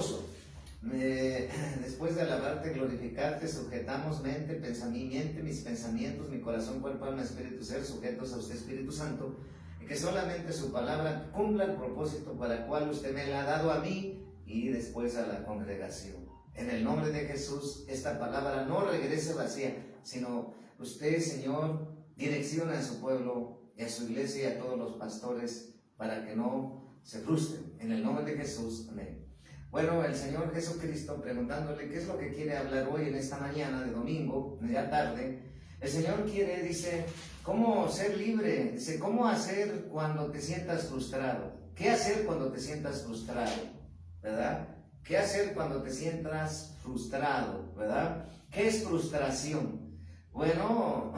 gozo. Después de alabarte, glorificarte, sujetamos mente, pensamiento, mis pensamientos, mi corazón, cuerpo, alma, espíritu, ser, sujetos a usted, Espíritu Santo, y que solamente su palabra cumpla el propósito para el cual usted me la ha dado a mí y después a la congregación. En el nombre de Jesús, esta palabra no regrese vacía, sino usted, Señor, direcciona a su pueblo y a su iglesia y a todos los pastores para que no se frustren. En el nombre de Jesús, amén. Bueno, el Señor Jesucristo, preguntándole qué es lo que quiere hablar hoy en esta mañana de domingo, ya tarde, el Señor quiere, dice, cómo ser libre, dice, cómo hacer cuando te sientas frustrado. ¿Qué hacer cuando te sientas frustrado? ¿Verdad? ¿Qué hacer cuando te sientas frustrado? ¿Verdad? ¿Qué es frustración? Bueno,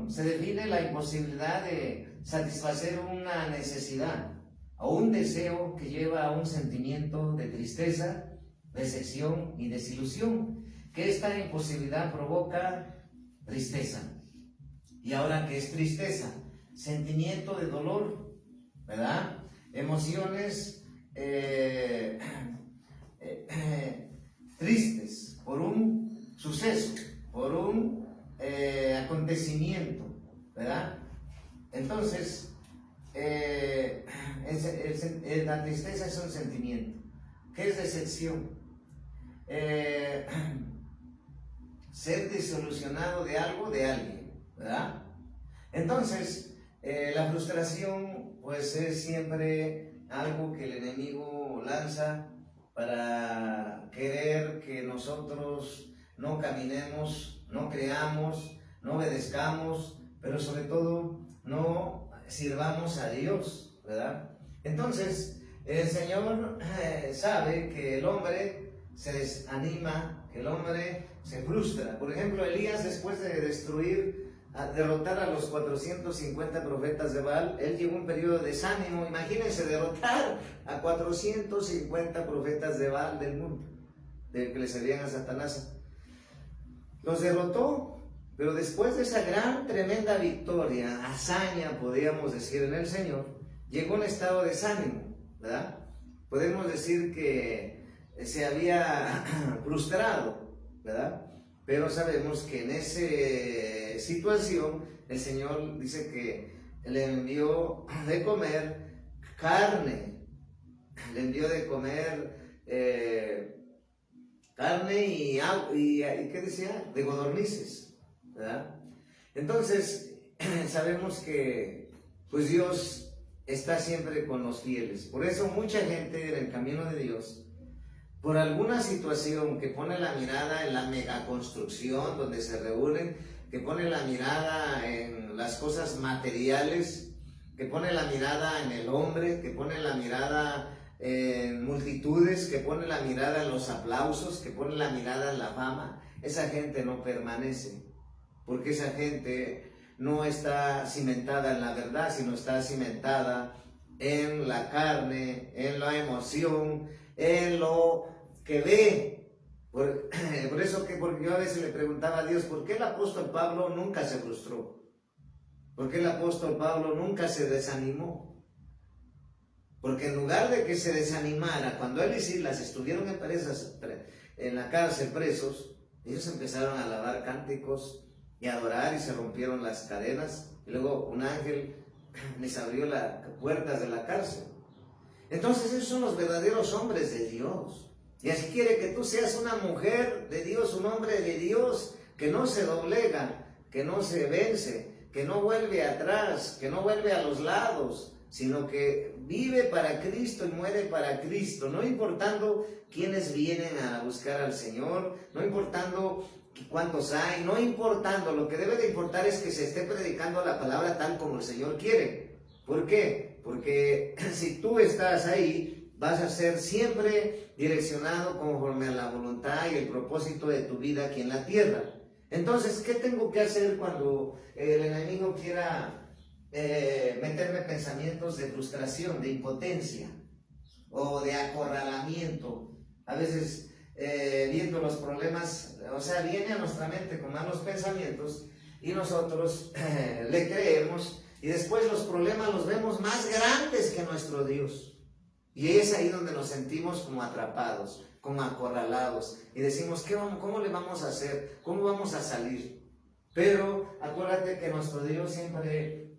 se define la imposibilidad de satisfacer una necesidad o un deseo que lleva a un sentimiento de tristeza, decepción y desilusión, que esta imposibilidad provoca tristeza. ¿Y ahora qué es tristeza? Sentimiento de dolor, ¿verdad? Emociones tristes por un suceso, por un acontecimiento, ¿verdad? Entonces, la tristeza es un sentimiento. ¿Qué es decepción? Ser desilusionado de algo, de alguien, ¿verdad? Entonces, la frustración, pues es siempre algo que el enemigo lanza para querer que nosotros no caminemos, no creamos, no obedezcamos, pero sobre todo no sirvamos a Dios, ¿verdad? Entonces, el Señor sabe que el hombre se desanima, que el hombre se frustra. Por ejemplo, Elías, después de derrotar a los 450 profetas de Baal, él llegó a un periodo de desánimo. Imagínense derrotar a 450 profetas de Baal del mundo, de que le servían a Satanás. Los derrotó. Pero después de esa gran, tremenda victoria, hazaña, podríamos decir, en el Señor, llegó un estado de desánimo, ¿verdad? Podemos decir que se había frustrado, ¿verdad? Pero sabemos que en esa situación, el Señor dice que le envió de comer carne, le envió de comer carne y ¿qué decía? De codornices, ¿verdad? Entonces, sabemos que pues Dios está siempre con los fieles. Por eso mucha gente en el camino de Dios, por alguna situación que pone la mirada en la megaconstrucción donde se reúnen, que pone la mirada en las cosas materiales, que pone la mirada en el hombre, que pone la mirada en multitudes, que pone la mirada en los aplausos, que pone la mirada en la fama, esa gente no permanece. Porque esa gente no está cimentada en la verdad, sino está cimentada en la carne, en la emoción, en lo que ve. Por eso porque yo a veces le preguntaba a Dios, ¿por qué el apóstol Pablo nunca se frustró? ¿Por qué el apóstol Pablo nunca se desanimó? Porque en lugar de que se desanimara, cuando él y Silas estuvieron en la cárcel presos, ellos empezaron a alabar cánticos y adorar, y se rompieron las cadenas, y luego un ángel les abrió las puertas de la cárcel. Entonces esos son los verdaderos hombres de Dios, y así quiere que tú seas una mujer de Dios, un hombre de Dios, que no se doblega, que no se vence, que no vuelve atrás, que no vuelve a los lados, sino que vive para Cristo y muere para Cristo, no importando quiénes vienen a buscar al Señor, no importando cuántos hay, no importando, lo que debe de importar es que se esté predicando la palabra tal como el Señor quiere. ¿Por qué? Porque si tú estás ahí, vas a ser siempre direccionado conforme a la voluntad y el propósito de tu vida aquí en la tierra. Entonces, ¿qué tengo que hacer cuando el enemigo quiera meterme pensamientos de frustración, de impotencia o de acorralamiento? A veces viendo los problemas, o sea, viene a nuestra mente con malos pensamientos y nosotros le creemos, y después los problemas los vemos más grandes que nuestro Dios. Y es ahí donde nos sentimos como atrapados, como acorralados. Y decimos, ¿cómo le vamos a hacer? ¿Cómo vamos a salir? Pero acuérdate que nuestro Dios siempre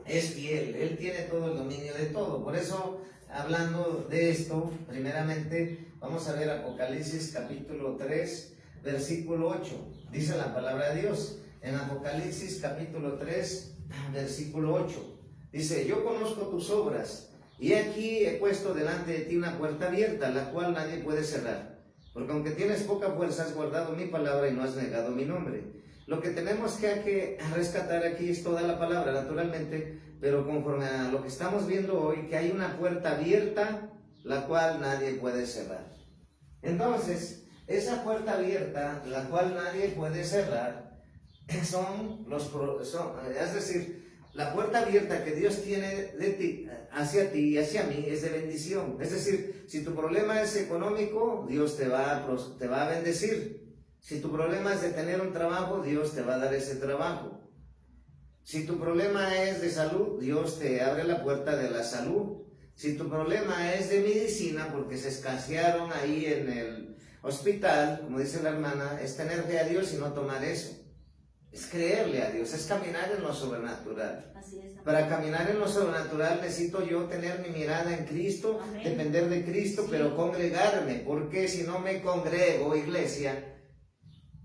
es fiel. Él tiene todo el dominio de todo. Por eso, hablando de esto, primeramente, vamos a ver Apocalipsis capítulo 3, versículo 8. Dice la palabra de Dios. En Apocalipsis capítulo 3, versículo 8. Dice, yo conozco tus obras. Y aquí he puesto delante de ti una puerta abierta, la cual nadie puede cerrar. Porque aunque tienes poca fuerza, has guardado mi palabra y no has negado mi nombre. Lo que tenemos que rescatar aquí es toda la palabra, naturalmente, pero conforme a lo que estamos viendo hoy, que hay una puerta abierta, la cual nadie puede cerrar. Entonces, esa puerta abierta, la cual nadie puede cerrar, es decir, la puerta abierta que Dios tiene de ti, hacia ti y hacia mí es de bendición. Es decir, si tu problema es económico, Dios te va a bendecir. Si tu problema es de tener un trabajo, Dios te va a dar ese trabajo. Si tu problema es de salud, Dios te abre la puerta de la salud. Si tu problema es de medicina, porque se escasearon ahí en el hospital, como dice la hermana, es tener fe a Dios y no tomar eso. Es creerle a Dios, es caminar en lo sobrenatural. Así es. Para caminar en lo sobrenatural necesito yo tener mi mirada en Cristo, Amén. Depender de Cristo, sí. Pero congregarme, porque si no me congrego, iglesia,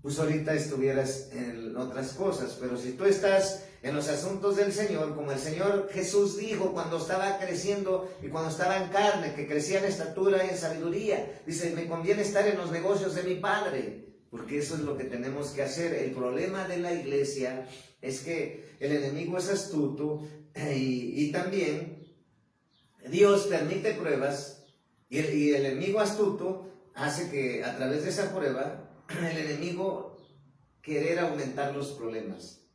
pues ahorita estuvieras en otras cosas. Pero si tú estás en los asuntos del Señor, como el Señor Jesús dijo cuando estaba creciendo y cuando estaba en carne, que crecía en estatura y en sabiduría, dice, me conviene estar en los negocios de mi Padre. Porque eso es lo que tenemos que hacer. El problema de la iglesia es que el enemigo es astuto y también Dios permite pruebas y el enemigo astuto hace que a través de esa prueba el enemigo querer aumentar los problemas.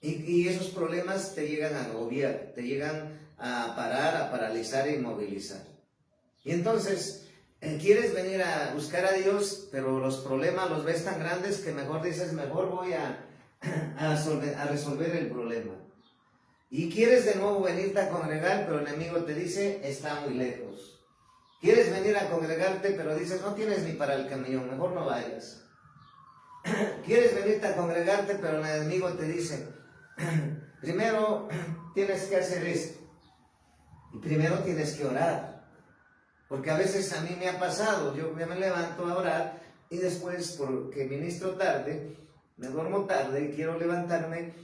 Y esos problemas te llegan a agobiar, te llegan a parar, a paralizar e inmovilizar. Y entonces quieres venir a buscar a Dios, pero los problemas los ves tan grandes que mejor dices, mejor voy a resolver el problema. Y quieres de nuevo venirte a congregar, pero el enemigo te dice, está muy lejos. Quieres venir a congregarte, pero dices, no tienes ni para el camión, mejor no vayas. Quieres venirte a congregarte, pero el enemigo te dice, primero tienes que hacer esto. Y primero tienes que orar. Porque a veces a mí me ha pasado, yo me levanto a orar y después, porque ministro tarde, me duermo tarde y quiero levantarme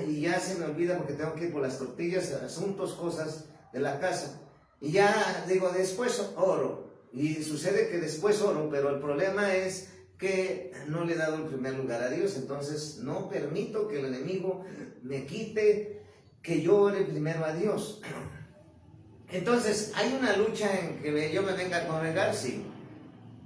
y ya se me olvida porque tengo que ir por las tortillas, asuntos, cosas de la casa. Y ya digo, después oro. Y sucede que después oro, pero el problema es que no le he dado el primer lugar a Dios. Entonces no permito que el enemigo me quite que yo ore primero a Dios. Entonces, ¿hay una lucha en que yo me venga a congregar? Sí.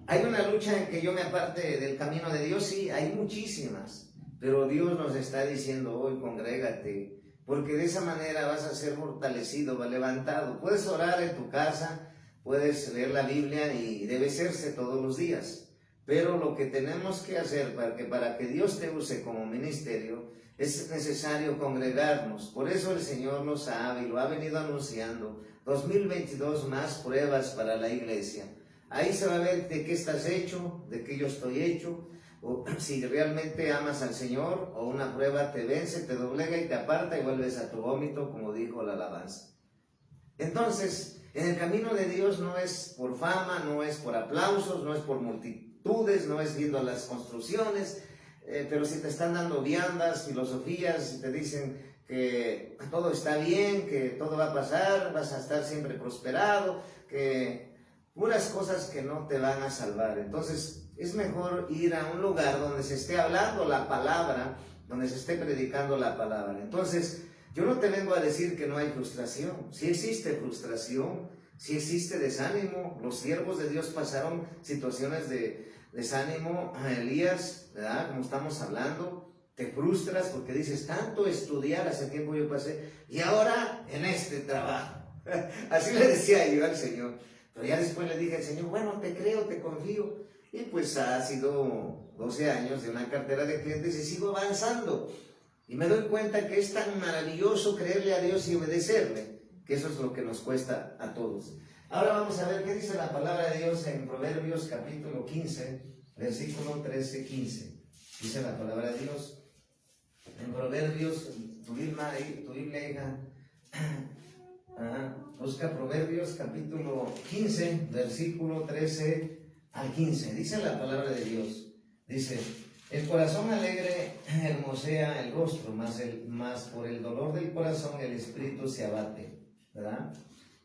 ¿Hay una lucha en que yo me aparte del camino de Dios? Sí, hay muchísimas. Pero Dios nos está diciendo hoy, congrégate, porque de esa manera vas a ser fortalecido, levantado. Puedes orar en tu casa, puedes leer la Biblia y debe serse todos los días. Pero lo que tenemos que hacer para que Dios te use como ministerio, es necesario congregarnos. Por eso el Señor lo sabe y lo ha venido anunciando. 2022 más pruebas para la iglesia. Ahí se va a ver de qué estás hecho, de qué yo estoy hecho, o si realmente amas al Señor, o una prueba te vence, te doblega y te aparta y vuelves a tu vómito, como dijo la alabanza. Entonces, en el camino de Dios no es por fama, no es por aplausos, no es por multitudes, no es viendo las construcciones, pero si te están dando viandas, filosofías, si te dicen que todo está bien, que todo va a pasar, vas a estar siempre prosperado, que puras cosas que no te van a salvar. Entonces es mejor ir a un lugar donde se esté hablando la palabra, donde se esté predicando la palabra. Entonces yo no te vengo a decir que no hay frustración. Sí existe frustración, sí existe desánimo. Los siervos de Dios pasaron situaciones de desánimo. A Elías, ¿verdad? Como estamos hablando, te frustras porque dices, tanto estudiar, hace tiempo yo pasé, y ahora en este trabajo. Así le decía yo al Señor. Pero ya después le dije al Señor, bueno, te creo, te confío. Y pues ha sido 12 años de una cartera de clientes y sigo avanzando. Y me doy cuenta que es tan maravilloso creerle a Dios y obedecerle, que eso es lo que nos cuesta a todos. Ahora vamos a ver qué dice la palabra de Dios en Proverbios capítulo 15, versículo 13-15. Dice la palabra de Dios en Proverbios, tu Biblia, hija. Busca Proverbios capítulo 15, versículo 13 al 15. Dice la palabra de Dios. Dice: el corazón alegre hermosea el rostro, mas por el dolor del corazón el espíritu se abate, ¿verdad?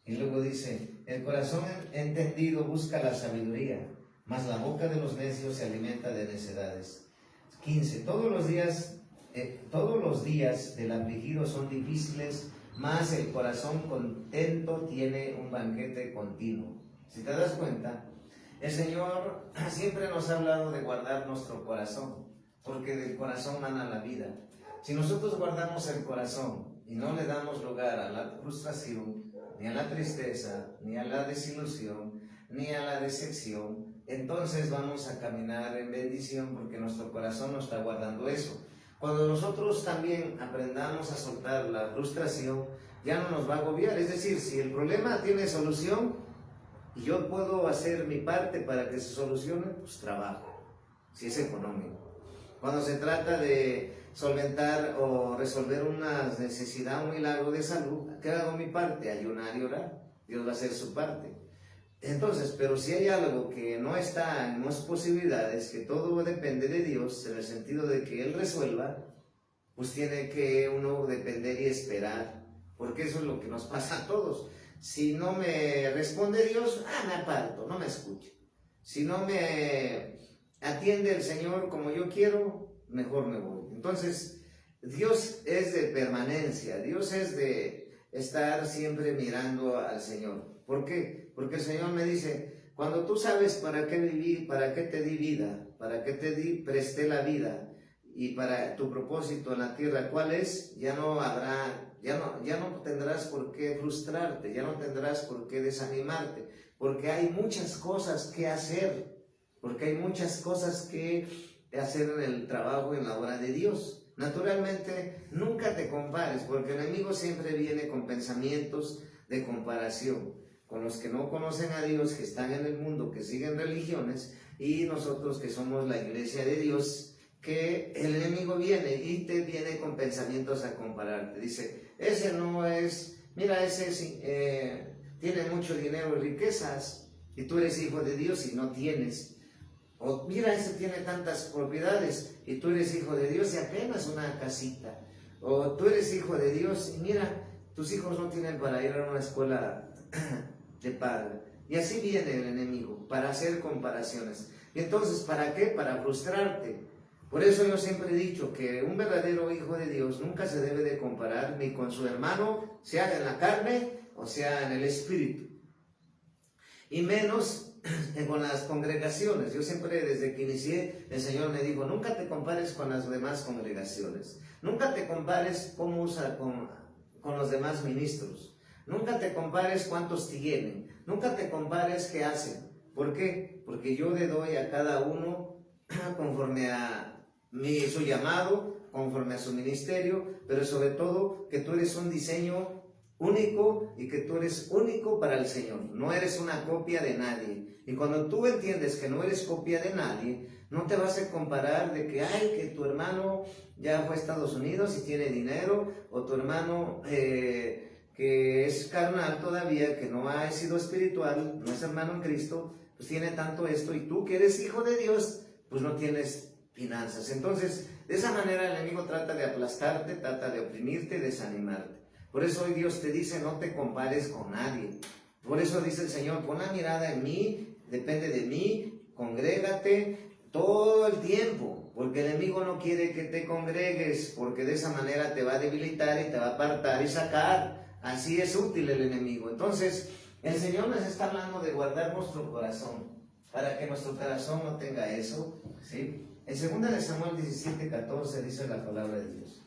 Y luego dice: el corazón entendido busca la sabiduría, mas la boca de los necios se alimenta de necedades. 15. Todos los días del afligido son difíciles, mas el corazón contento tiene un banquete continuo. Si te das cuenta, el Señor siempre nos ha hablado de guardar nuestro corazón, porque del corazón mana la vida. Si nosotros guardamos el corazón y no le damos lugar a la frustración, ni a la tristeza, ni a la desilusión, ni a la decepción, entonces vamos a caminar en bendición, porque nuestro corazón no está guardando eso. Cuando nosotros también aprendamos a soltar la frustración, ya no nos va a agobiar. Es decir, si el problema tiene solución y yo puedo hacer mi parte para que se solucione, pues trabajo, si es económico. Cuando se trata de solventar o resolver una necesidad, un milagro de salud, ¿qué hago mi parte? Ayunar y orar. Dios va a hacer su parte. Entonces, pero si hay algo que no está en nuestras posibilidades, que todo depende de Dios, en el sentido de que Él resuelva, pues tiene que uno depender y esperar, porque eso es lo que nos pasa a todos. Si no me responde Dios, me aparto, no me escucho. Si no me atiende el Señor como yo quiero, mejor me voy. Entonces, Dios es de permanencia, Dios es de estar siempre mirando al Señor. ¿Por qué? Porque el Señor me dice: cuando tú sabes para qué viví, para qué te di vida, para qué presté la vida, y para tu propósito en la tierra, ¿cuál es? Ya no tendrás por qué frustrarte, ya no tendrás por qué desanimarte, porque hay muchas cosas que hacer, porque hay muchas cosas que hacer en el trabajo, en la obra de Dios. Naturalmente, nunca te compares, porque el enemigo siempre viene con pensamientos de comparación, con los que no conocen a Dios, que están en el mundo, que siguen religiones, y nosotros que somos la iglesia de Dios, que el enemigo viene y te viene con pensamientos a compararte. Dice: ese no es, mira, ese tiene mucho dinero y riquezas, y tú eres hijo de Dios y no tienes. O mira, ese tiene tantas propiedades y tú eres hijo de Dios y apenas una casita. O tú eres hijo de Dios y mira, tus hijos no tienen para ir a una escuela de paga. Y así viene el enemigo, para hacer comparaciones. Y entonces, ¿para qué? Para frustrarte. Por eso yo siempre he dicho que un verdadero hijo de Dios nunca se debe de comparar ni con su hermano, sea en la carne o sea en el espíritu. Y menos con las congregaciones. Yo siempre, desde que inicié, el Señor me dijo: nunca te compares con las demás congregaciones. Nunca te compares cómo usa con los demás ministros. Nunca te compares cuántos tienen. Nunca te compares qué hacen. ¿Por qué? Porque yo le doy a cada uno conforme a su llamado, conforme a su ministerio, pero sobre todo que tú eres un diseño único y que tú eres único para el Señor. No eres una copia de nadie. Y cuando tú entiendes que no eres copia de nadie, no te vas a comparar de que tu hermano ya fue a Estados Unidos y tiene dinero, o tu hermano que es carnal todavía, que no ha sido espiritual, no es hermano en Cristo, pues tiene tanto esto, y tú que eres hijo de Dios, pues no tienes finanzas. Entonces, de esa manera el enemigo trata de aplastarte, trata de oprimirte, desanimarte. Por eso hoy Dios te dice: no te compares con nadie. Por eso dice el Señor: pon la mirada en mí, depende de mí, congrégate todo el tiempo, porque el enemigo no quiere que te congregues, porque de esa manera te va a debilitar y te va a apartar y sacar. Así es útil el enemigo. Entonces, el Señor nos está hablando de guardar nuestro corazón, para que nuestro corazón no tenga eso, ¿sí? En 2 de Samuel 17:14 dice la palabra de Dios.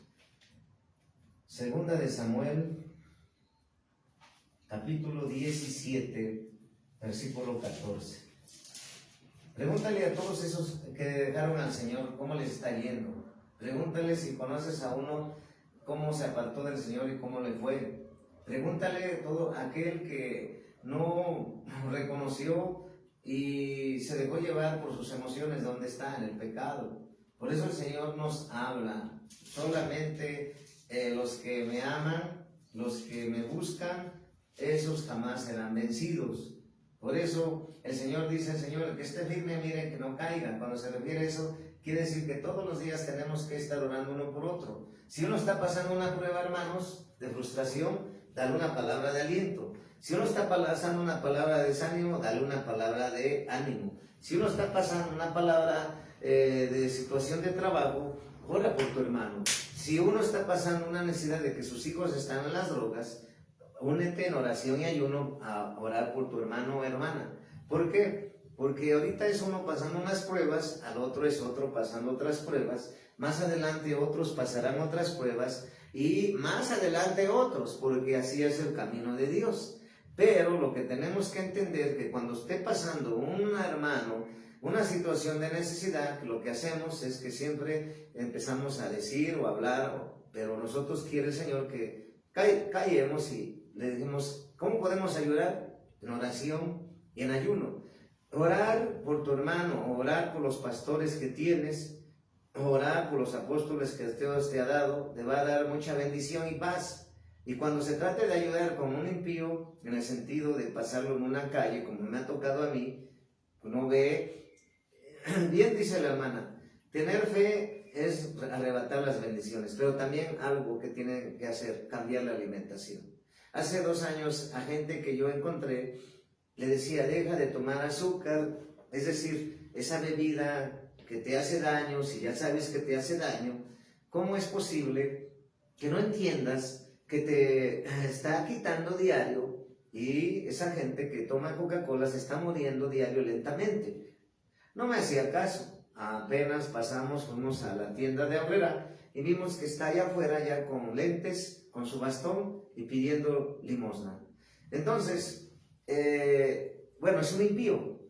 2 de Samuel, capítulo 17, versículo 14. Pregúntale a todos esos que dejaron al Señor cómo les está yendo. Pregúntale si conoces a uno cómo se apartó del Señor y cómo le fue. Pregúntale a todo aquel que no reconoció y se dejó llevar por sus emociones donde está, en el pecado. Por eso el Señor nos habla, solamente los que me aman, los que me buscan, esos jamás serán vencidos. Por eso el Señor dice, Señor, que esté firme, miren que no caiga. Cuando se refiere a eso, quiere decir que todos los días tenemos que estar orando uno por otro. Si uno está pasando una prueba, hermanos, de frustración, dale una palabra de aliento. Si uno está pasando una palabra de desánimo, dale una palabra de ánimo. Si uno está pasando una palabra de situación de trabajo, ora por tu hermano. Si uno está pasando una necesidad de que sus hijos están en las drogas, únete en oración y ayuno a orar por tu hermano o hermana. ¿Por qué? Porque ahorita es uno pasando unas pruebas, al otro es otro pasando otras pruebas, más adelante otros pasarán otras pruebas y más adelante otros, porque así es el camino de Dios. Pero lo que tenemos que entender es que cuando esté pasando un hermano una situación de necesidad, lo que hacemos es que siempre empezamos a decir o a hablar, pero nosotros quiere el Señor que callemos y le decimos, ¿cómo podemos ayudar? En oración y en ayuno. Orar por tu hermano, orar por los pastores que tienes, orar por los apóstoles que Dios te ha dado, te va a dar mucha bendición y paz. Y cuando se trate de ayudar con un impío, en el sentido de pasarlo en una calle, como me ha tocado a mí, uno ve, bien dice la hermana, tener fe es arrebatar las bendiciones, pero también algo que tiene que hacer, cambiar la alimentación. Hace 2 años a gente que yo encontré, le decía, deja de tomar azúcar, es decir, esa bebida que te hace daño, si ya sabes que te hace daño, ¿cómo es posible que no entiendas que te está quitando diario y esa gente que toma Coca-Cola se está muriendo diario lentamente? No me hacía caso, apenas fuimos a la tienda de Aurrera y vimos que está allá afuera ya con lentes, con su bastón y pidiendo limosna. Entonces, bueno, es un impío,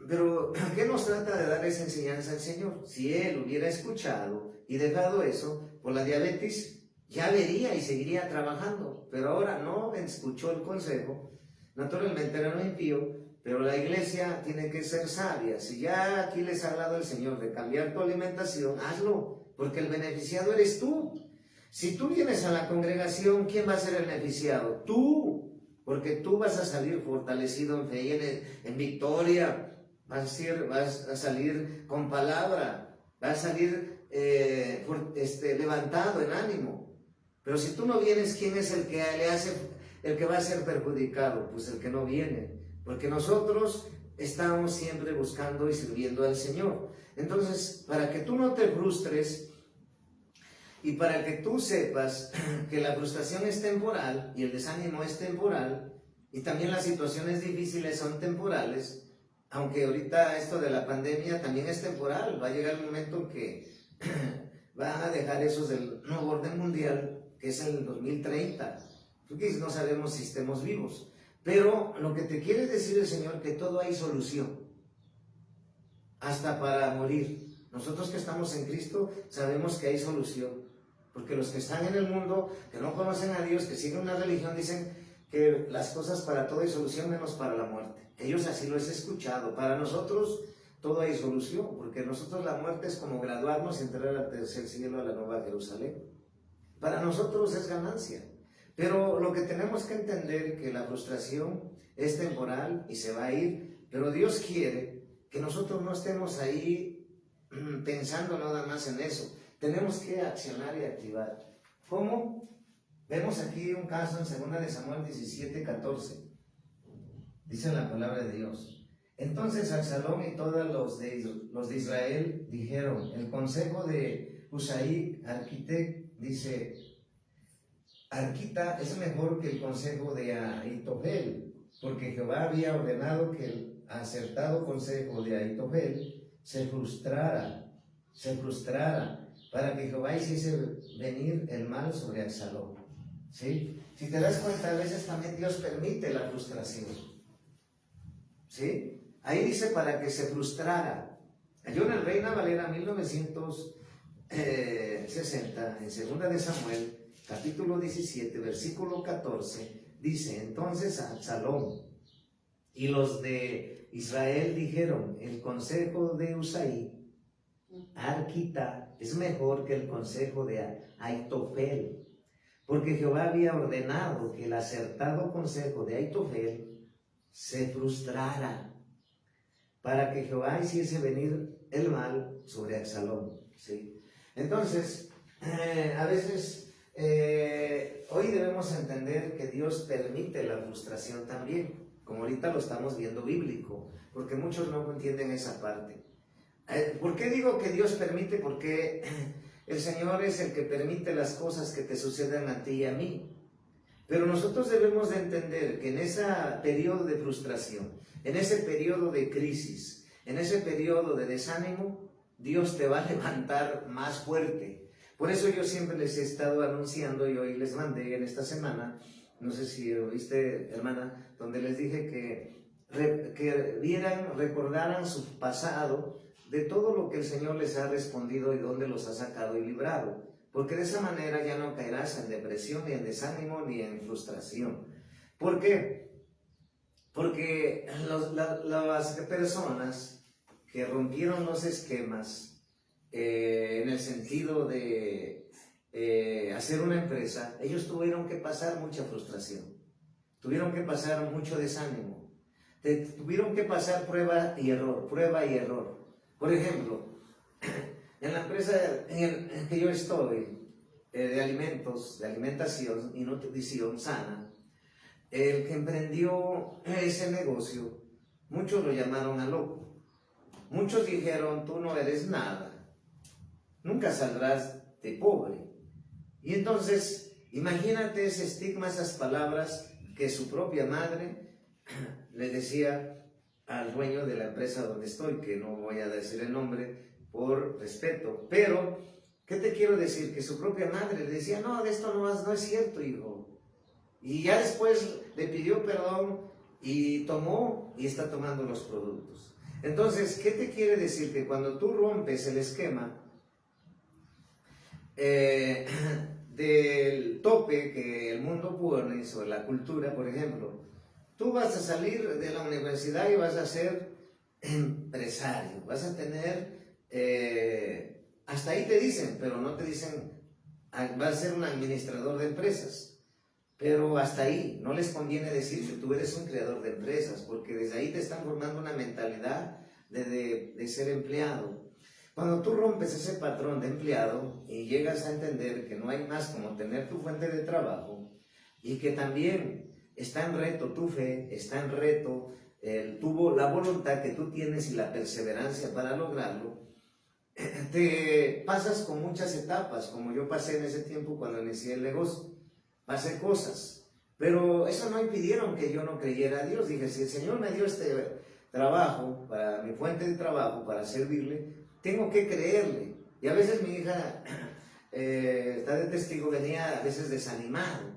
pero ¿qué nos trata de dar esa enseñanza al Señor? Si Él hubiera escuchado y dejado eso, por la diabetes ya vería y seguiría trabajando, pero ahora no escuchó el consejo, naturalmente era un impío. Pero la iglesia tiene que ser sabia. Si ya aquí les ha hablado el Señor de cambiar tu alimentación, hazlo, porque el beneficiado eres tú. Si tú vienes a la congregación, ¿quién va a ser el beneficiado? Tú, porque tú vas a salir fortalecido en fe y en victoria, vas a salir con palabra, vas a salir levantado en ánimo. Pero si tú no vienes, ¿quién es el que va a ser perjudicado? Pues el que no viene. Porque nosotros estamos siempre buscando y sirviendo al Señor. Entonces, para que tú no te frustres y para que tú sepas que la frustración es temporal y el desánimo es temporal y también las situaciones difíciles son temporales, aunque ahorita esto de la pandemia también es temporal, va a llegar el momento en que van a dejar esos del nuevo orden mundial, que es el 2030, porque no sabemos si estemos vivos. Pero lo que te quiere decir el Señor, que todo hay solución, hasta para morir. Nosotros que estamos en Cristo sabemos que hay solución, porque los que están en el mundo, que no conocen a Dios, que siguen una religión, dicen que las cosas para todo hay solución menos para la muerte. Ellos así lo he escuchado. Para nosotros todo hay solución, porque nosotros la muerte es como graduarnos y entrar al tercer cielo, a la nueva Jerusalén. Para nosotros es ganancia. Pero lo que tenemos que entender es que la frustración es temporal y se va a ir, pero Dios quiere que nosotros no estemos ahí pensando nada más en eso. Tenemos que accionar y activar. ¿Cómo? Vemos aquí un caso en 2 de Samuel 17:14. Dice la palabra de Dios. Entonces Absalón y todos los de Israel dijeron, el consejo de Husai, arquitecto, dice, Arquita es mejor que el consejo de Ahitofel, porque Jehová había ordenado que el acertado consejo de Ahitofel se frustrara, para que Jehová hiciese venir el mal sobre Absalón. ¿Sí? Si te das cuenta, a veces también Dios permite la frustración. ¿Sí? Ahí dice para que se frustrara. Yo en el Reina Valera 1960, en 2 de Samuel, capítulo 17, versículo 14, dice, entonces Absalón Y los de Israel dijeron, el consejo de Usai, Arquita, es mejor que el consejo de Aitofel, porque Jehová había ordenado que el acertado consejo de Aitofel se frustrara, para que Jehová hiciese venir el mal sobre Absalón, ¿sí? Entonces, a veces, hoy debemos entender que Dios permite la frustración también, como ahorita lo estamos viendo bíblico, porque muchos no entienden esa parte. ¿Por qué digo que Dios permite? Porque el Señor es el que permite las cosas que te sucedan a ti y a mí. Pero nosotros debemos de entender que en ese periodo de frustración, en ese periodo de crisis, en ese periodo de desánimo, Dios te va a levantar más fuerte. Por eso yo siempre les he estado anunciando, y hoy les mandé en esta semana, no sé si oíste, hermana, donde les dije que vieran, recordaran su pasado, de todo lo que el Señor les ha respondido y dónde los ha sacado y librado. Porque de esa manera ya no caerás en depresión, ni en desánimo, ni en frustración. ¿Por qué? Porque las personas que rompieron los esquemas en el sentido de hacer una empresa, ellos tuvieron que pasar mucha frustración, tuvieron que pasar mucho desánimo, tuvieron que pasar prueba y error, prueba y error. Por ejemplo, en la empresa en que yo estoy, de alimentos, de alimentación y nutrición sana, el que emprendió ese negocio, muchos lo llamaron a loco. Muchos dijeron, tú no eres nada, nunca saldrás de pobre. Y entonces, imagínate ese estigma, esas palabras que su propia madre le decía al dueño de la empresa donde estoy, que no voy a decir el nombre por respeto, pero ¿qué te quiero decir? Que su propia madre le decía, no, de esto no es cierto, hijo. Y ya después le pidió perdón y tomó y está tomando los productos. Entonces, ¿qué te quiere decir? Que cuando tú rompes el esquema del tope que el mundo pone sobre la cultura, por ejemplo, tú vas a salir de la universidad y vas a ser empresario, vas a tener, hasta ahí te dicen, pero no te dicen, vas a ser un administrador de empresas. Pero hasta ahí, no les conviene decir que tú eres un creador de empresas, porque desde ahí te están formando una mentalidad de ser empleado. Cuando tú rompes ese patrón de empleado y llegas a entender que no hay más como tener tu fuente de trabajo y que también está en reto tu fe, está en reto la voluntad que tú tienes y la perseverancia para lograrlo, te pasas con muchas etapas, como yo pasé en ese tiempo cuando inicié el negocio. Pasé cosas, pero eso no impidieron que yo no creyera a Dios. Dije, si el Señor me dio este trabajo, para mi fuente de trabajo, para servirle, tengo que creerle. Y a veces mi hija, está de testigo, venía a veces desanimado,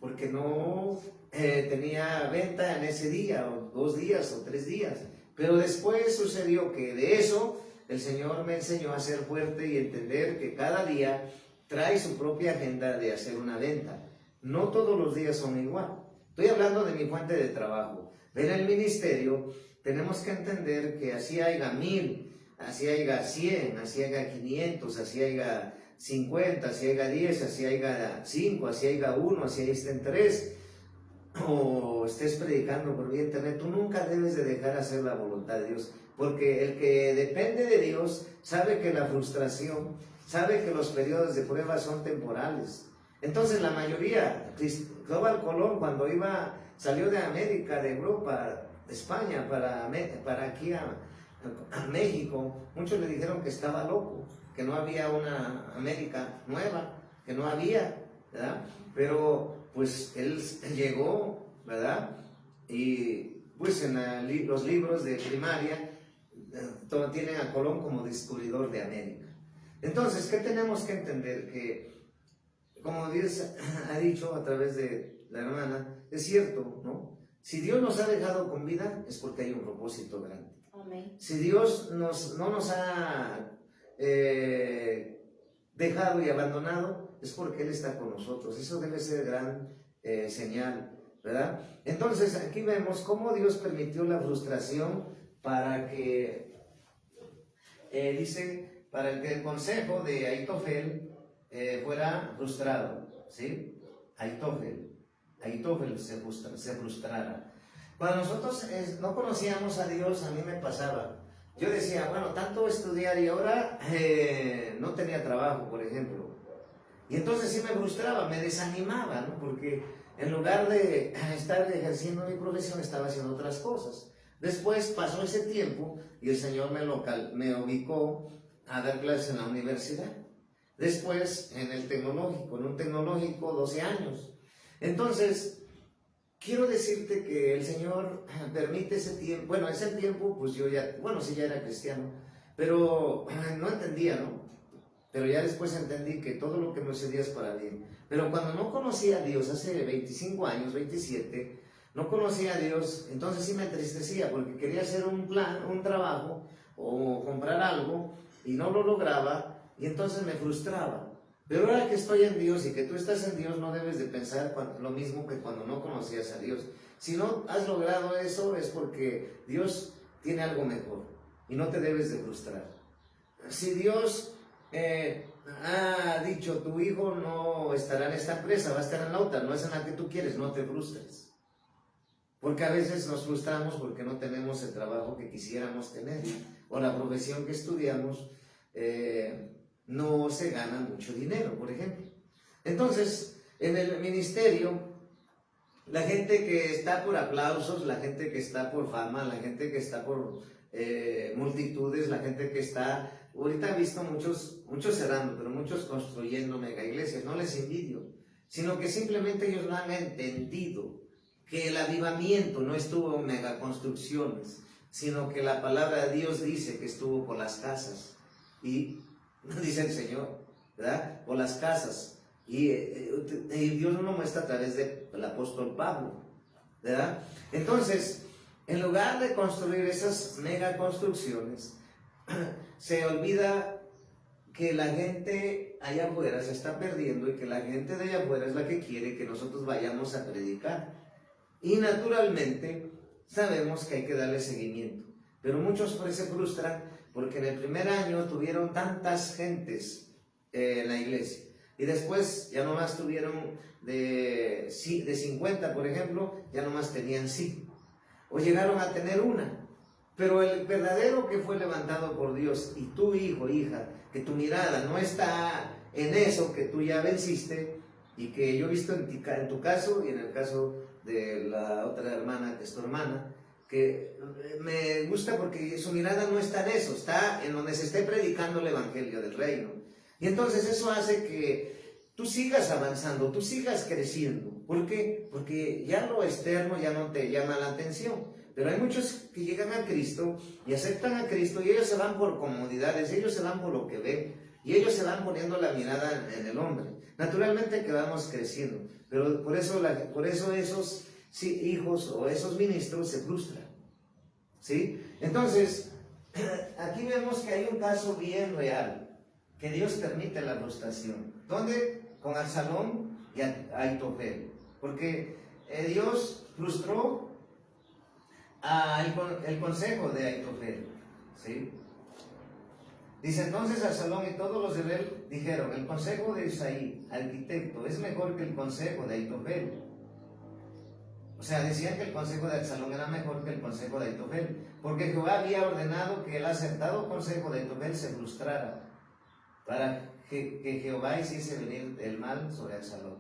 porque no tenía venta en ese día, o 2 días, o 3 días. Pero después sucedió que de eso, el Señor me enseñó a ser fuerte y entender que cada día trae su propia agenda de hacer una venta. No todos los días son igual. Estoy hablando de mi fuente de trabajo. En el ministerio tenemos que entender que así haya 1000, así haya 100, así haya 500, así haya 50, así haya 10, así haya 5, así haya 1, así estén 3, o estés predicando por vía internet, tú nunca debes de dejar hacer la voluntad de Dios, porque el que depende de Dios sabe que la frustración, sabe que los periodos de prueba son temporales. Entonces la mayoría, Cristóbal Colón cuando salió de América, de Europa, de España, para aquí a México, muchos le dijeron que estaba loco, que no había una América nueva, que no había, ¿verdad? Pero pues él llegó, ¿verdad? Y pues en los libros de primaria tienen a Colón como descubridor de América. Entonces, ¿qué tenemos que entender? Que, como Dios ha dicho a través de la hermana, es cierto, ¿no? Si Dios nos ha dejado con vida, es porque hay un propósito grande. Amén. Si Dios no nos ha dejado y abandonado, es porque Él está con nosotros. Eso debe ser gran señal ¿verdad? Entonces aquí vemos cómo Dios permitió la frustración para que, dice, para que el consejo de Ahitofel fuera frustrado, ¿sí? Ahitofel se frustrara. Cuando nosotros no conocíamos a Dios, a mí me pasaba. Yo decía, bueno, tanto estudiar y ahora no tenía trabajo, por ejemplo. Y entonces sí me frustraba, me desanimaba, ¿no? Porque en lugar de estar ejerciendo mi profesión, estaba haciendo otras cosas. Después pasó ese tiempo y el Señor me ubicó a dar clases en la universidad. Después en un tecnológico 12 años. Entonces, quiero decirte que el Señor permite ese tiempo. Bueno, ese tiempo, pues yo ya, bueno, sí ya era cristiano, pero no entendía, ¿no? Pero ya después entendí que todo lo que me sucedía es para bien. Pero cuando no conocía a Dios, hace 25 años, 27, no conocía a Dios, entonces sí me entristecía porque quería hacer un plan, un trabajo o comprar algo y no lo lograba y entonces me frustraba. Pero ahora que estoy en Dios y que tú estás en Dios, no debes de pensar lo mismo que cuando no conocías a Dios. Si no has logrado eso es porque Dios tiene algo mejor y no te debes de frustrar. Si Dios ha dicho, tu hijo no estará en esta empresa, va a estar en la otra, no es en la que tú quieres, no te frustres. Porque a veces nos frustramos porque no tenemos el trabajo que quisiéramos tener o la profesión que estudiamos no se gana mucho dinero, por ejemplo. Entonces, en el ministerio, la gente que está por aplausos, la gente que está por fama, la gente que está por multitudes, la gente que está... Ahorita he visto muchos cerrando, pero muchos construyendo mega iglesias. No les envidio, sino que simplemente ellos no han entendido que el avivamiento no estuvo en mega construcciones, sino que la palabra de Dios dice que estuvo por las casas. Y dice el Señor, ¿verdad? Por las casas. Y Dios nos lo muestra a través del apóstol Pablo, ¿verdad? Entonces, en lugar de construir esas mega construcciones, se olvida que la gente allá afuera se está perdiendo y que la gente de allá afuera es la que quiere que nosotros vayamos a predicar. Y naturalmente sabemos que hay que darle seguimiento. Pero muchos pues se frustran porque en el primer año tuvieron tantas gentes en la iglesia. Y después ya nomás tuvieron de 50, por ejemplo, ya nomás tenían 5. O llegaron a tener una. Pero el verdadero que fue levantado por Dios y tu hijo, hija, que tu mirada no está en eso que tú ya venciste y que yo he visto en tu caso y en el caso de la otra hermana que es tu hermana, que me gusta porque su mirada no está en eso, está en donde se esté predicando el evangelio del reino. Y entonces eso hace que tú sigas avanzando, tú sigas creciendo. ¿Por qué? Porque ya lo externo ya no te llama la atención. Pero hay muchos que llegan a Cristo y aceptan a Cristo y ellos se van por comodidades, ellos se van por lo que ven y ellos se van poniendo la mirada en el hombre. Naturalmente que vamos creciendo, pero por eso esos hijos o esos ministros se frustran, ¿sí? Entonces, aquí vemos que hay un caso bien real, que Dios permite la frustración. ¿Dónde? Con Absalón y Ahitofel. Porque Dios frustró el consejo de Ahitofel, ¿sí? Dice, entonces Absalón y todos los de Israel dijeron, el consejo de Isaí, arquitecto, es mejor que el consejo de Ahitofel. O sea, decían que el consejo de Absalón era mejor que el consejo de Ahitofel, porque Jehová había ordenado que el acertado consejo de Ahitofel se frustrara, para que Jehová hiciese venir el mal sobre Absalón.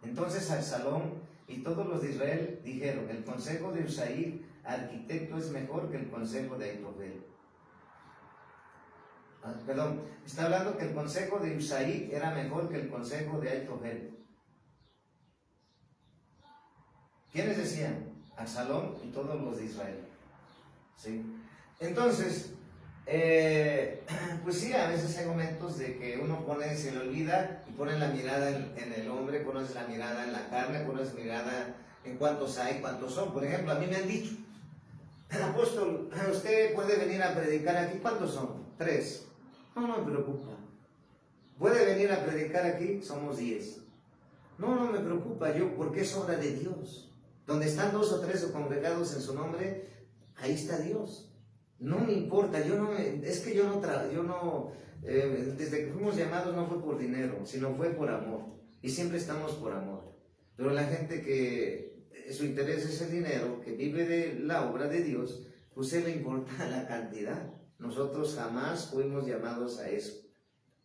Entonces Absalón y todos los de Israel dijeron, el consejo de Isaí, arquitecto, es mejor que el consejo de Ahitofel. Perdón, está hablando que el consejo de Isaí era mejor que el consejo de Ahitofel. ¿Quiénes decían? Absalón y todos los de Israel, ¿sí? Entonces, pues sí, a veces hay momentos de que uno se le olvida y pone la mirada en el hombre, pones la mirada en la carne, pones la mirada en cuántos hay, cuántos son. Por ejemplo, a mí me han dicho, apóstol, usted puede venir a predicar aquí, ¿cuántos son? 3. No me preocupa. Puede venir a predicar aquí, somos 10. No me preocupa yo, porque es obra de Dios. Donde están 2 o 3 congregados en su nombre, ahí está Dios. No me importa, desde que fuimos llamados no fue por dinero, sino fue por amor. Y siempre estamos por amor. Pero la gente que su interés es el dinero, que vive de la obra de Dios, pues se le importa la cantidad. Nosotros jamás fuimos llamados a eso.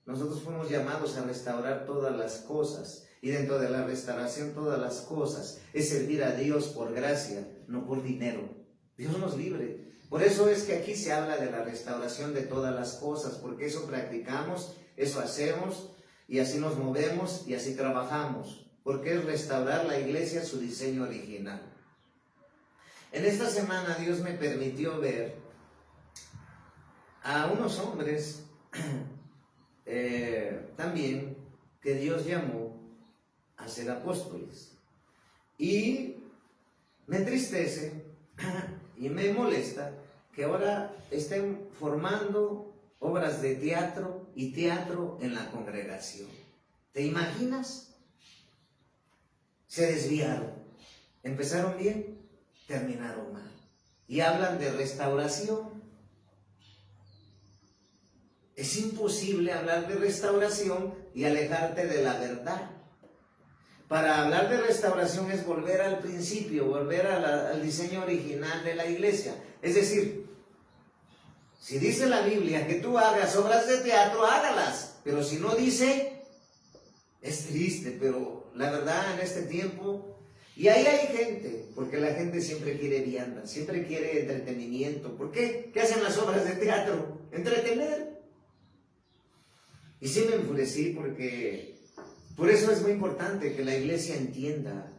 Nosotros fuimos llamados a restaurar todas las cosas. Y dentro de la restauración, todas las cosas es servir a Dios por gracia, no por dinero. Dios nos libre. Por eso es que aquí se habla de la restauración de todas las cosas, porque eso practicamos, eso hacemos, y así nos movemos y así trabajamos. Porque es restaurar la iglesia a su diseño original. En esta semana Dios me permitió ver a unos hombres también que Dios llamó a ser apóstoles. Y me entristece y me molesta que ahora estén formando obras de teatro y teatro en la congregación. ¿Te imaginas? Se desviaron. Empezaron bien, terminaron mal. Y hablan de restauración. Es imposible hablar de restauración y alejarte de la verdad. Para hablar de restauración es volver al principio, volver al diseño original de la iglesia. Es decir, si dice la Biblia que tú hagas obras de teatro, hágalas. Pero si no dice, es triste, pero la verdad en este tiempo, y ahí hay gente, porque la gente siempre quiere vianda, siempre quiere entretenimiento. ¿Por qué? ¿Qué hacen las obras de teatro? Entretener. Y sí me enfurecí porque por eso es muy importante que la iglesia entienda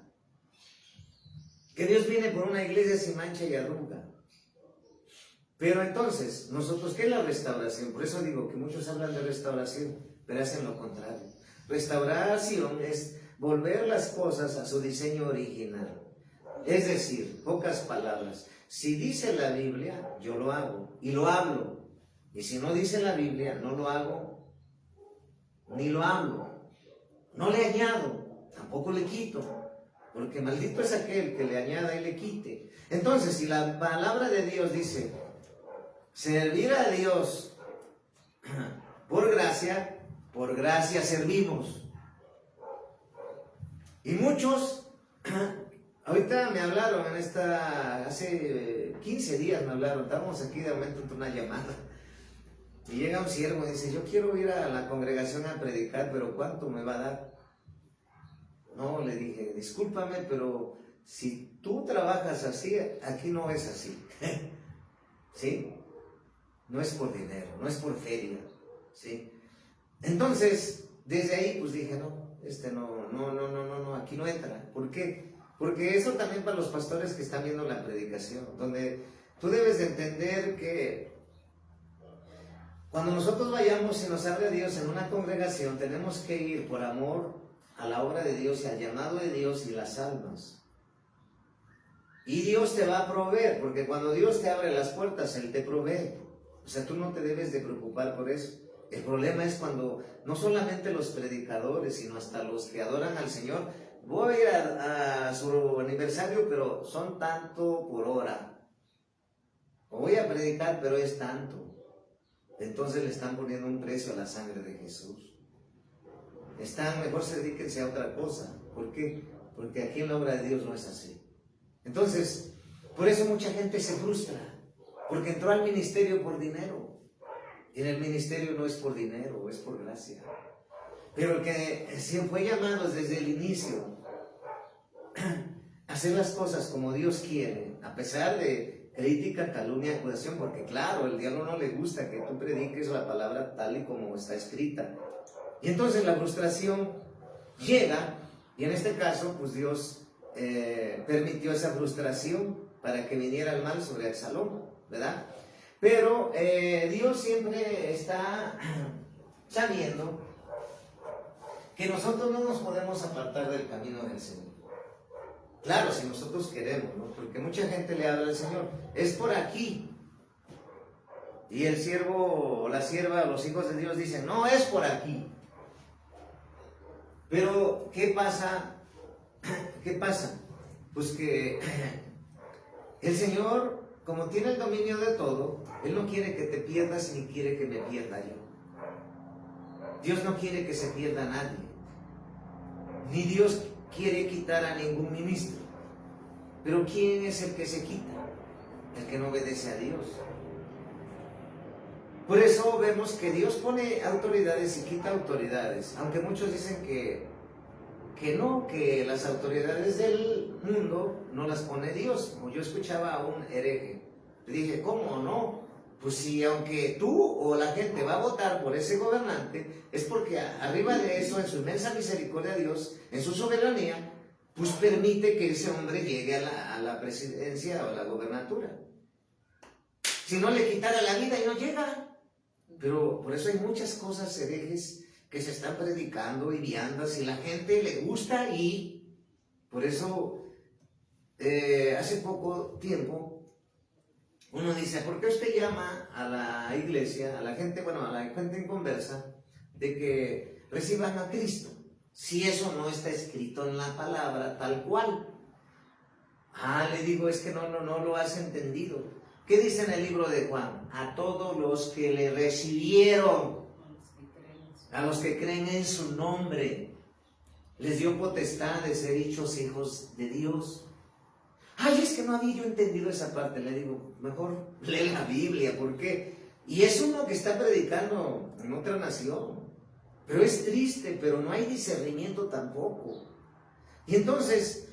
que Dios viene por una iglesia sin mancha y arruga. Pero entonces, nosotros, ¿qué es la restauración? Por eso digo que muchos hablan de restauración, pero hacen lo contrario. Restauración es volver las cosas a su diseño original. Es decir, pocas palabras. Si dice la Biblia, yo lo hago y lo hablo. Y si no dice la Biblia, no lo hago ni lo hablo. No le añado, tampoco le quito. Porque maldito es aquel que le añada y le quite. Entonces, si la palabra de Dios dice servir a Dios por gracia servimos. Y muchos, ahorita me hablaron hace 15 días me hablaron, estábamos aquí de momento en una llamada. Y llega un siervo y dice, yo quiero ir a la congregación a predicar, pero ¿cuánto me va a dar? No, le dije, discúlpame, pero si tú trabajas así, aquí no es así. ¿Sí? No es por dinero, no es por feria. ¿Sí? Entonces, desde ahí pues dije, no, aquí no entra. ¿Por qué? Porque eso también para los pastores que están viendo la predicación, donde tú debes de entender que cuando nosotros vayamos y nos hable Dios en una congregación, tenemos que ir por amor a la obra de Dios y al llamado de Dios y las almas. Y Dios te va a proveer, porque cuando Dios te abre las puertas, Él te provee. O sea, tú no te debes de preocupar por eso. El problema es cuando no solamente los predicadores, sino hasta los que adoran al Señor, voy a ir a su aniversario, pero son tanto por hora. O voy a predicar, pero es tanto. Entonces le están poniendo un precio a la sangre de Jesús. Mejor se dedíquense a otra cosa. ¿Por qué? Porque aquí en la obra de Dios no es así. Entonces, por eso mucha gente se frustra, porque entró al ministerio por dinero. Y en el ministerio no es por dinero, es por gracia. Pero el que se fue llamado desde el inicio a hacer las cosas como Dios quiere, a pesar de crítica, calumnia, acusación, porque claro, el diablo no le gusta que tú prediques la palabra tal y como está escrita. Y entonces la frustración llega, y en este caso, pues Dios permitió esa frustración para que viniera el mal sobre Absalón, ¿verdad? Pero Dios siempre está sabiendo que nosotros no nos podemos apartar del camino del Señor. Claro, si nosotros queremos, ¿no? Porque mucha gente le habla al Señor, es por aquí. Y el siervo o la sierva, los hijos de Dios dicen, no, es por aquí. Pero, ¿qué pasa ¿qué pasa? Pues que el Señor, como tiene el dominio de todo, Él no quiere que te pierdas ni quiere que me pierda yo. Dios no quiere que se pierda nadie. Ni Dios quiere quitar a ningún ministro. Pero ¿quién es el que se quita? El que no obedece a Dios. Por eso vemos que Dios pone autoridades y quita autoridades. Aunque muchos dicen que no, que las autoridades del mundo no las pone Dios. Como yo escuchaba a un hereje. Le dije, ¿cómo no? Pues si aunque tú o la gente va a votar por ese gobernante, es porque arriba de eso, en su inmensa misericordia de Dios, en su soberanía, pues permite que ese hombre llegue a la presidencia o a la gobernatura. Si no le quitara la vida y no llega. Pero por eso hay muchas cosas herejes que se están predicando y viandas y la gente le gusta y por eso hace poco tiempo uno dice, ¿por qué usted llama a la iglesia, a la gente, bueno, a la gente en conversa, de que reciban a Cristo? Si eso no está escrito en la palabra tal cual. Le digo, es que no lo has entendido. ¿Qué dice en el libro de Juan? A todos los que le recibieron, a los que creen en su nombre, les dio potestad de ser hechos hijos de Dios. Es que no había yo entendido esa parte. Le digo, mejor lee la Biblia, ¿por qué? Y es uno que está predicando en otra nación. Pero es triste, pero no hay discernimiento tampoco. Y entonces,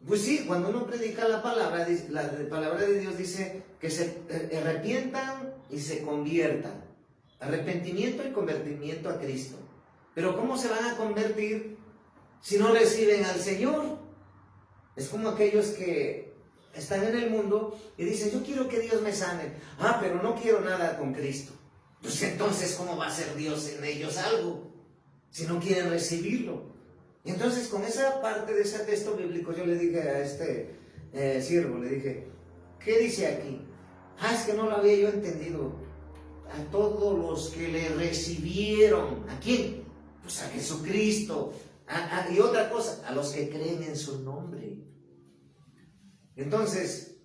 pues sí, cuando uno predica la palabra de Dios dice que se arrepientan y se conviertan. Arrepentimiento y convertimiento a Cristo. Pero ¿cómo se van a convertir si no reciben al Señor? Es como aquellos que están en el mundo y dicen, yo quiero que Dios me sane. Pero no quiero nada con Cristo. Pues entonces, ¿cómo va a ser Dios en ellos algo? Si no quieren recibirlo. Y entonces, con esa parte de ese texto bíblico, yo le dije a este siervo, le dije, ¿qué dice aquí? Es que no lo había yo entendido. A todos los que le recibieron. ¿A quién? Pues a Jesucristo. Y otra cosa, a los que creen en su nombre. Entonces,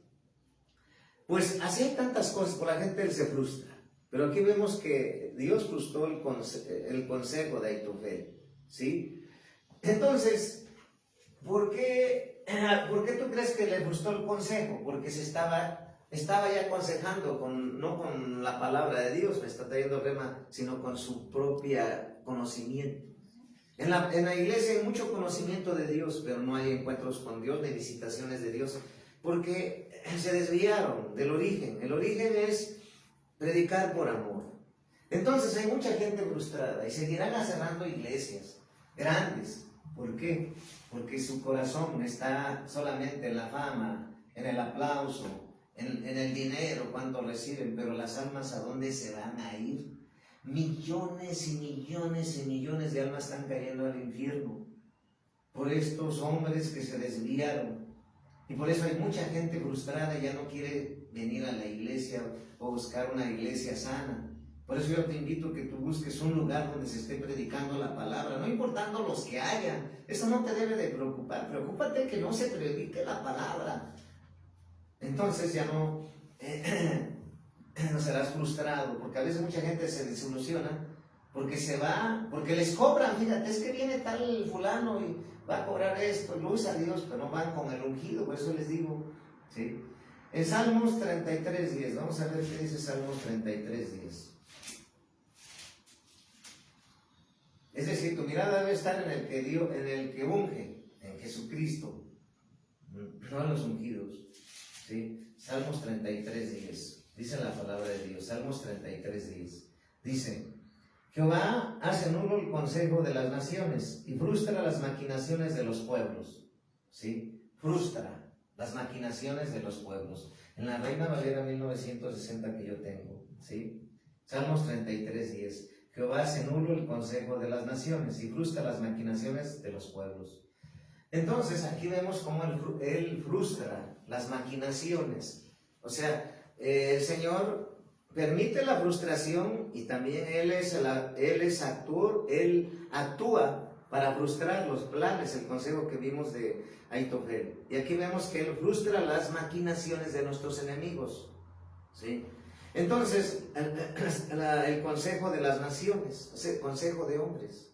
pues así hay tantas cosas, por la gente se frustra. Pero aquí vemos que Dios frustró el consejo de Aitofel, ¿sí? Entonces, ¿por qué tú crees que le frustró el consejo? Porque estaba ya aconsejando no con la palabra de Dios, me está trayendo rema, sino con su propia conocimiento. En la iglesia hay mucho conocimiento de Dios, pero no hay encuentros con Dios ni visitaciones de Dios, porque se desviaron del origen. El origen es predicar por amor. Entonces hay mucha gente frustrada y seguirán cerrando iglesias grandes. ¿Por qué? Porque su corazón está solamente en la fama, en el aplauso, en el dinero, cuánto reciben, pero las almas, ¿a dónde se van a ir? Millones y millones y millones de almas están cayendo al infierno por estos hombres que se desviaron. Y por eso hay mucha gente frustrada y ya no quiere venir a la iglesia o buscar una iglesia sana. Por eso yo te invito a que tú busques un lugar donde se esté predicando la palabra, no importando los que hayan. Eso no te debe de preocupar. Preocúpate que no se predique la palabra. Entonces ya no serás frustrado, porque a veces mucha gente se desilusiona porque se va, porque les cobran. Fíjate, es que viene tal fulano y va a cobrar esto, lo usa Dios, pero no van con el ungido. Por eso les digo, ¿sí? En Salmos 33:10, vamos a ver qué dice Salmos 33:10. Es decir, tu mirada debe estar en el que unge, en Jesucristo, no en los ungidos, ¿sí? Salmos 33:10. Dice la palabra de Dios, Salmos 33:10. Dice, Jehová hace nulo el consejo de las naciones y frustra las maquinaciones de los pueblos. ¿Sí? Frustra las maquinaciones de los pueblos. En la Reina Valera 1960 que yo tengo, ¿sí? Salmos 33:10. Jehová hace nulo el consejo de las naciones y frustra las maquinaciones de los pueblos. Entonces, aquí vemos cómo él frustra las maquinaciones. O sea, el Señor permite la frustración y también Él actúa para frustrar los planes, el consejo que vimos de Aitofel. Y aquí vemos que él frustra las maquinaciones de nuestros enemigos, ¿sí? Entonces, el consejo de las naciones, o sea, el consejo de hombres.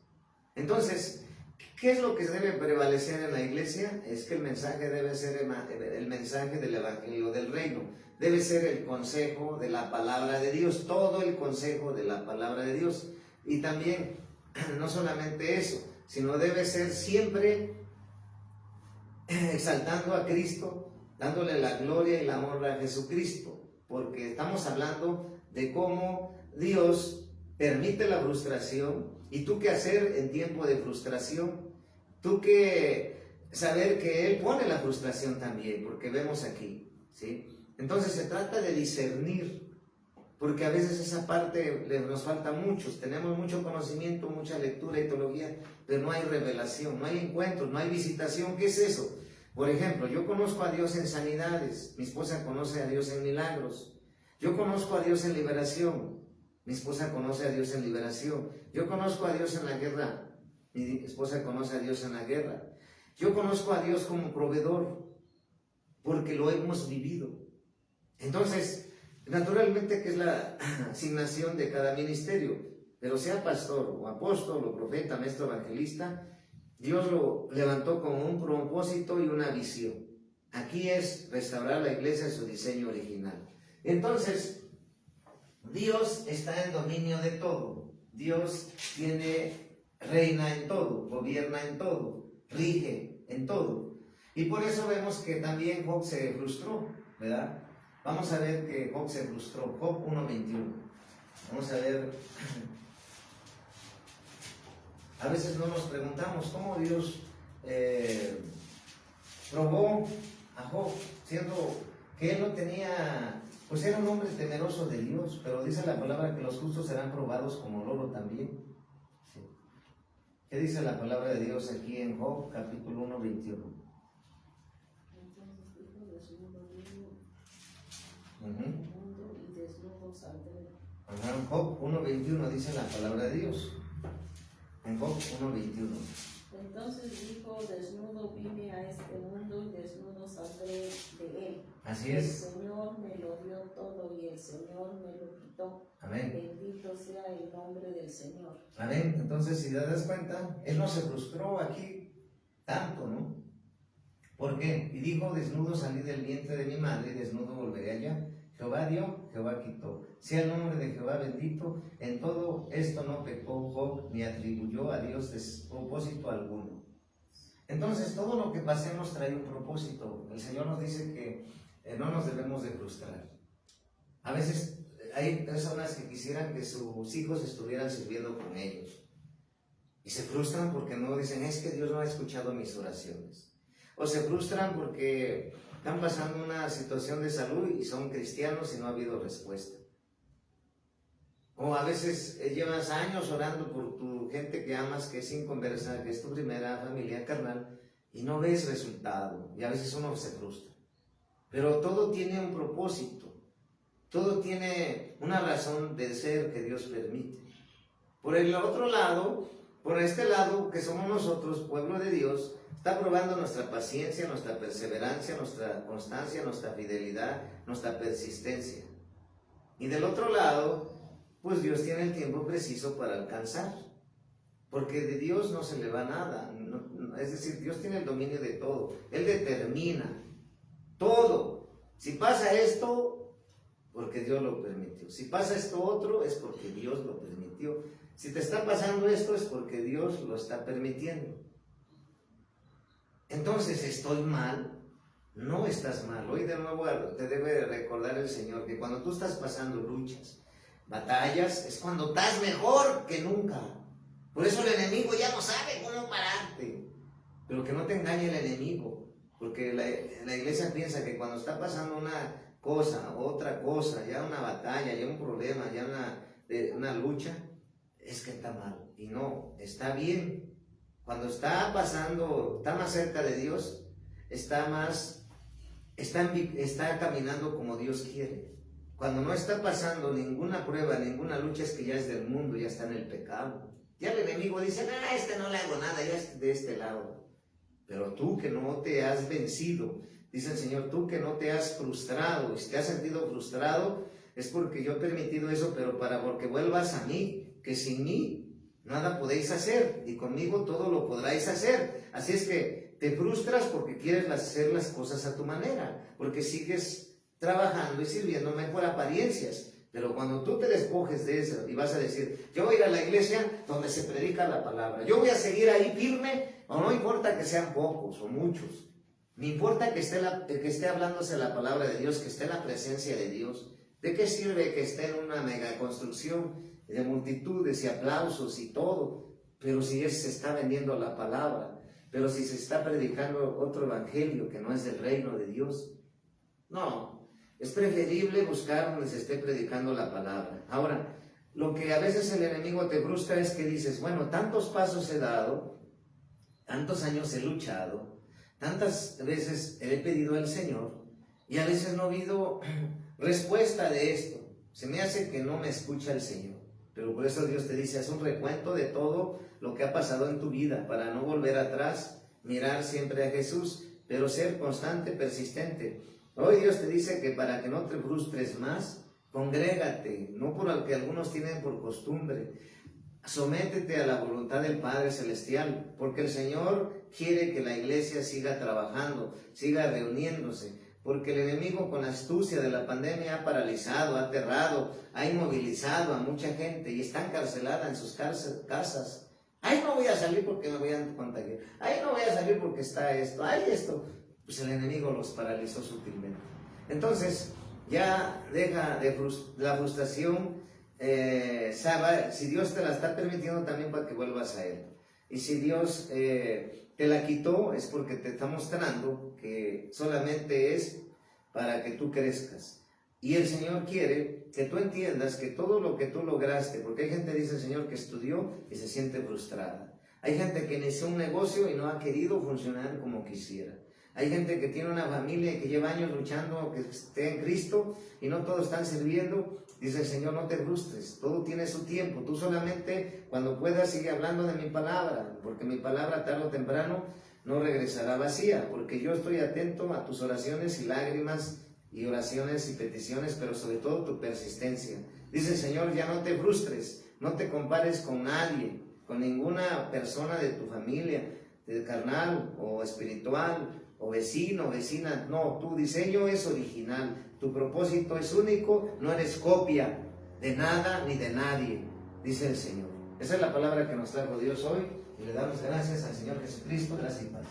Entonces, ¿qué es lo que debe prevalecer en la iglesia? Es que el mensaje debe ser el mensaje del evangelio del reino. Debe ser el consejo de la palabra de Dios, todo el consejo de la palabra de Dios. Y también, no solamente eso, sino debe ser siempre exaltando a Cristo, dándole la gloria y la honra a Jesucristo, porque estamos hablando de cómo Dios permite la frustración. ¿Y tú qué hacer en tiempo de frustración? Tú qué saber que Él pone la frustración también, porque vemos aquí, ¿sí? Entonces se trata de discernir, porque a veces esa parte nos falta a muchos. Tenemos mucho conocimiento, mucha lectura y teología, pero no hay revelación, no hay encuentros, no hay visitación. ¿Qué es eso? Por ejemplo, yo conozco a Dios en sanidades, mi esposa conoce a Dios en milagros. Yo conozco a Dios en liberación, mi esposa conoce a Dios en liberación. Yo conozco a Dios en la guerra, mi esposa conoce a Dios en la guerra. Yo conozco a Dios como proveedor, porque lo hemos vivido. Entonces, naturalmente que es la asignación de cada ministerio, pero sea pastor o apóstol o profeta, maestro evangelista, Dios lo levantó con un propósito y una visión. Aquí es restaurar la iglesia en su diseño original. Entonces, Dios está en dominio de todo. Dios reina en todo, gobierna en todo, rige en todo. Y por eso vemos que también Job se frustró, ¿verdad? Vamos a ver que Job se frustró. Job 1:21. Vamos a ver. A veces no nos preguntamos cómo Dios probó a Job, siendo que él no tenía, pues era un hombre temeroso de Dios, pero dice la palabra que los justos serán probados como el oro también. Sí. ¿Qué dice la palabra de Dios aquí en Job, capítulo 1:21? Job 1:21 dice la palabra de Dios. En Job 1:21. Entonces dijo: desnudo vine a este mundo y desnudo saldré de él. Así es. El Señor me lo dio todo y el Señor me lo quitó. Amén. Bendito sea el nombre del Señor. Amén. Entonces, si te das cuenta, él no se frustró aquí tanto, ¿no? ¿Por qué? Y dijo: desnudo salí del vientre de mi madre y desnudo volveré allá. Jehová dio, Jehová quitó. Sea el nombre de Jehová bendito. En todo esto no pecó Job, ni atribuyó a Dios propósito alguno. Entonces, todo lo que pasemos trae un propósito. El Señor nos dice que no nos debemos de frustrar. A veces hay personas que quisieran que sus hijos estuvieran sirviendo con ellos. Y se frustran porque no dicen: es que Dios no ha escuchado mis oraciones. O se frustran porque están pasando una situación de salud y son cristianos y no ha habido respuesta. O a veces llevas años orando por tu gente que amas, que es inconversa, que es tu primera familia carnal, y no ves resultado. Y a veces uno se frustra. Pero todo tiene un propósito. Todo tiene una razón de ser que Dios permite. Por el otro lado, por este lado que somos nosotros, pueblo de Dios, está probando nuestra paciencia, nuestra perseverancia, nuestra constancia, nuestra fidelidad, nuestra persistencia. Y del otro lado, pues Dios tiene el tiempo preciso para alcanzar. Porque de Dios no se le va nada. Es decir, Dios tiene el dominio de todo. Él determina todo. Si pasa esto, porque Dios lo permitió. Si pasa esto otro, es porque Dios lo permitió. Si te está pasando esto, es porque Dios lo está permitiendo. Entonces, ¿estoy mal? No estás mal. Hoy de nuevo te debe recordar el Señor que cuando tú estás pasando luchas, batallas, es cuando estás mejor que nunca. Por eso el enemigo ya no sabe cómo pararte. Pero que no te engañe el enemigo, porque la iglesia piensa que cuando está pasando una cosa, otra cosa, ya una batalla, ya un problema, ya una lucha, es que está mal. Y no, está bien. Cuando está pasando, está más cerca de Dios, está caminando como Dios quiere. Cuando no está pasando ninguna prueba, ninguna lucha, es que ya es del mundo, ya está en el pecado. Ya el enemigo dice, este no le hago nada, ya es de este lado. Pero tú que no te has vencido, dice el Señor, tú que no te has frustrado, y si te has sentido frustrado, es porque yo he permitido eso, pero porque vuelvas a mí, que sin mí nada podéis hacer, y conmigo todo lo podráis hacer. Así es que te frustras porque quieres hacer las cosas a tu manera, porque sigues trabajando y sirviéndome por apariencias. Pero cuando tú te despojes de eso y vas a decir, yo voy a ir a la iglesia donde se predica la palabra, yo voy a seguir ahí firme, o no importa que sean pocos o muchos, me importa que esté hablándose la palabra de Dios, que esté en la presencia de Dios. ¿De qué sirve que esté en una mega construcción de multitudes y aplausos y todo? Pero si se está vendiendo la palabra, pero si se está predicando otro evangelio que no es del reino de Dios. No, es preferible buscar donde se esté predicando la palabra. Ahora, lo que a veces el enemigo te frustra es que dices, bueno, tantos pasos he dado, tantos años he luchado, tantas veces le he pedido al Señor y a veces no ha habido respuesta de esto. Se me hace que no me escucha el Señor. Pero por eso Dios te dice, haz un recuento de todo lo que ha pasado en tu vida para no volver atrás, mirar siempre a Jesús, pero ser constante, persistente. Hoy Dios te dice que para que no te frustres más, congrégate, no por lo que algunos tienen por costumbre. Sométete a la voluntad del Padre Celestial, porque el Señor quiere que la iglesia siga trabajando, siga reuniéndose, porque el enemigo con la astucia de la pandemia ha paralizado, ha aterrado, ha inmovilizado a mucha gente y está encarcelada en sus casas. Ay, no voy a salir porque me voy a contagiar. Ay, no voy a salir porque está esto. Ay, esto. Pues el enemigo los paralizó sutilmente. Entonces, ya deja de la frustración. Si Dios te la está permitiendo también para que vuelvas a Él. Y si Dios te la quitó, es porque te está mostrando que solamente es para que tú crezcas. Y el Señor quiere que tú entiendas que todo lo que tú lograste, porque hay gente, dice el Señor, que estudió y se siente frustrada. Hay gente que inició un negocio y no ha querido funcionar como quisiera. Hay gente que tiene una familia y que lleva años luchando que esté en Cristo y no todos están sirviendo. Dice el Señor, no te frustres, todo tiene su tiempo. Tú solamente cuando puedas sigue hablando de mi palabra, porque mi palabra tarde o temprano no regresará vacía, porque yo estoy atento a tus oraciones y lágrimas y oraciones y peticiones, pero sobre todo tu persistencia. Dice el Señor, ya no te frustres, no te compares con nadie, con ninguna persona de tu familia, de carnal o espiritual, o vecino, vecina. No, tu diseño es original, tu propósito es único, no eres copia de nada ni de nadie, dice el Señor. Esa es la palabra que nos trajo Dios hoy y le damos gracias al Señor Jesucristo. Gracias y paz.